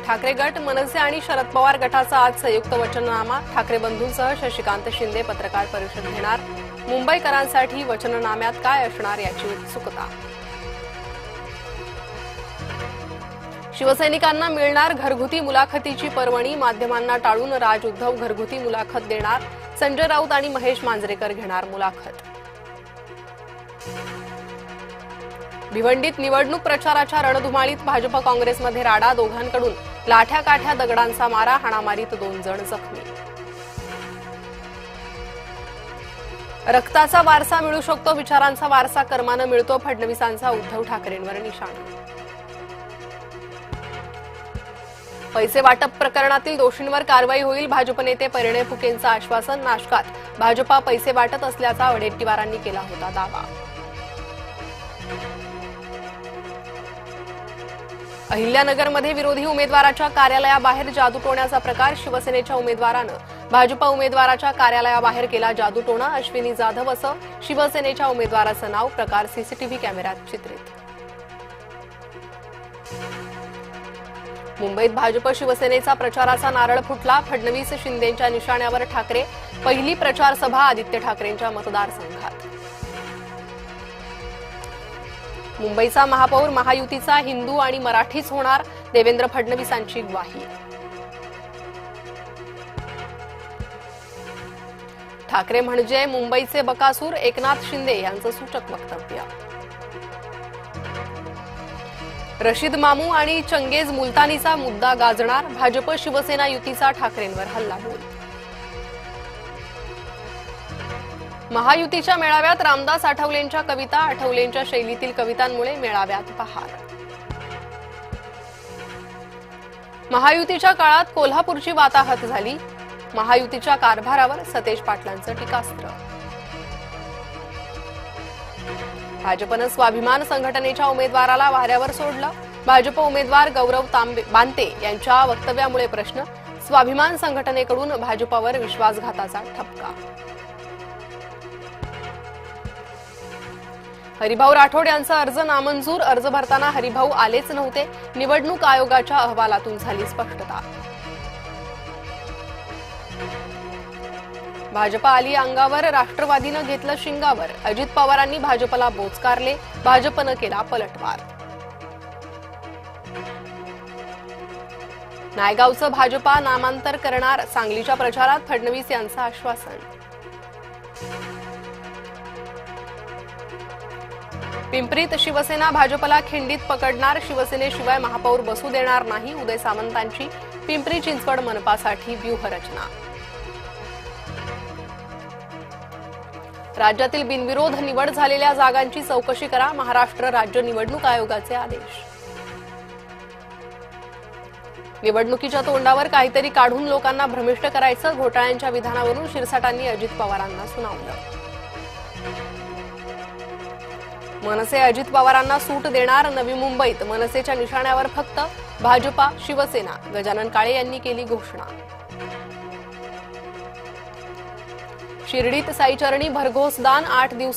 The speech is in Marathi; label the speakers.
Speaker 1: ठाकरे गट, मनसे आणि शरद पवार गटाचा आज संयुक्त वचननामा. ठाकरे बंधूंसह शशिकांत शिंदे पत्रकार परिषद घेणार. मुंबईकरांसाठी वचननाम्यात काय असणार याची उत्सुकता. शिवसैनिकांना मिळणार घरगुती मुलाखतीची पर्वणी. माध्यमांना टाळून राज उद्धव घरगुती मुलाखत देणार. संजय राऊत आणि महेश मांजरेकर घेणार मुलाखत. भिवंडीत निवडणूक प्रचाराच्या रणधुमाळीत भाजप काँग्रेसमध्ये राडा. दोघांकडून लाठ्या काठ्या दगडांचा मारा. हाणामारीत 2 जण जखमी. रक्ताचा वारसा मिळू शकतो, विचारांचा वारसा कर्मानं मिळतो. फडणवीसांचा उद्धव ठाकरेंवर निशाणा. पैसे वाटप प्रकरणातील दोषींवर कारवाई होईल. भाजप नेते परिणय फुकेंचं आश्वासन. नाशकात भाजपा पैसे वाटत असल्याचा वडेट्टीवारांनी केला होता दावा. अहिल्यानगरमध्ये विरोधी उमेदवाराच्या कार्यालयाबाहेर जादूटोण्याचा प्रकार. शिवसेनेच्या उमेदवारानं भाजपा उमेदवाराच्या कार्यालयाबाहेर केला जादूटोणा. अश्विनी जाधव असं शिवसेनेच्या उमेदवाराचं नाव. प्रकार सीसीटीव्ही कॅमेऱ्यात चित्रित. मुंबईत भाजप शिवसेनेचा प्रचाराचा नारळ फुटला. फडणवीस शिंदेंच्या निशाण्यावर ठाकरे. पहिली प्रचार सभा आदित्य ठाकरेंच्या मतदारसंघात. मुंबईचा महापौर महायुतीचा हिंदू आणि मराठीच होणार. देवेंद्र फडणवीसांची ग्वाही. ठाकरे म्हणजे मुंबईचे बकासूर. एकनाथ शिंदे यांचं सूचक वक्तव्य. रशीद मामू आणि चंगेज मुलतानीचा मुद्दा गाजणार. भाजप शिवसेना युतीचा ठाकरेंवर हल्लाबोल. महायुतीच्या मेळाव्यात रामदास आठवलेंच्या कविता. आठवलेंच्या शैलीतील कवितांमुळे मेळाव्यात बहार. महायुतीच्या काळात कोल्हापूरची वाताहत झाली. महायुतीच्या कारभारावर सतेज पाटलांचं टीकास्त्र. भाजपनं स्वाभिमान संघटनेच्या उमेदवाराला वाऱ्यावर सोडलं. भाजप उमेदवार गौरव बांते यांच्या वक्तव्यामुळे प्रश्न. स्वाभिमान संघटनेकडून भाजपवर विश्वासघाताचा ठपका. हरिभाऊ राठोड यांचा अर्ज नामंजूर. अर्ज भरताना हरिभाऊ आलेच नव्हते. निवडणूक आयोगाच्या अहवालातून झाली स्पष्टता. भाजप आली अंगावर. राष्ट्रवादीनं घेतलं शिंगावर. अजित पवारांनी भाजपला बोचकारले. भाजपनं केला पलटवार. नायगावचं भाजपा नामांतर करणार. सांगलीच्या प्रचारात फडणवीस यांचं आश्वासन. पिंपरीत शिवसेना भाजपला खिंडीत पकडणार. शिवसेनेशिवाय महापौर बसू देणार नाही. उदय सामंतांची पिंपरी चिंचवड मनपासाठी व्यूहरचना. राज्यातील बिनविरोध निवड झालेल्या जागांची चौकशी करा. महाराष्ट्र राज्य निवडणूक आयोगाचे आदेश. निवडणुकीच्या तोंडावर काहीतरी काढून लोकांना भ्रमिष्ट करायचं. घोटाळ्यांच्या विधानावरून शिरसाटांनी अजित पवारांना सुनावलं. मनसे अजित पवारांना सूट देणार. नवी मुंबईत मनसेच्या निशाण्यावर फक्त भाजपा शिवसेना. गजानन काळे यांनी केली घोषणा. शिर्डीत साईचरणी भरघोस दान. 8 दिवसात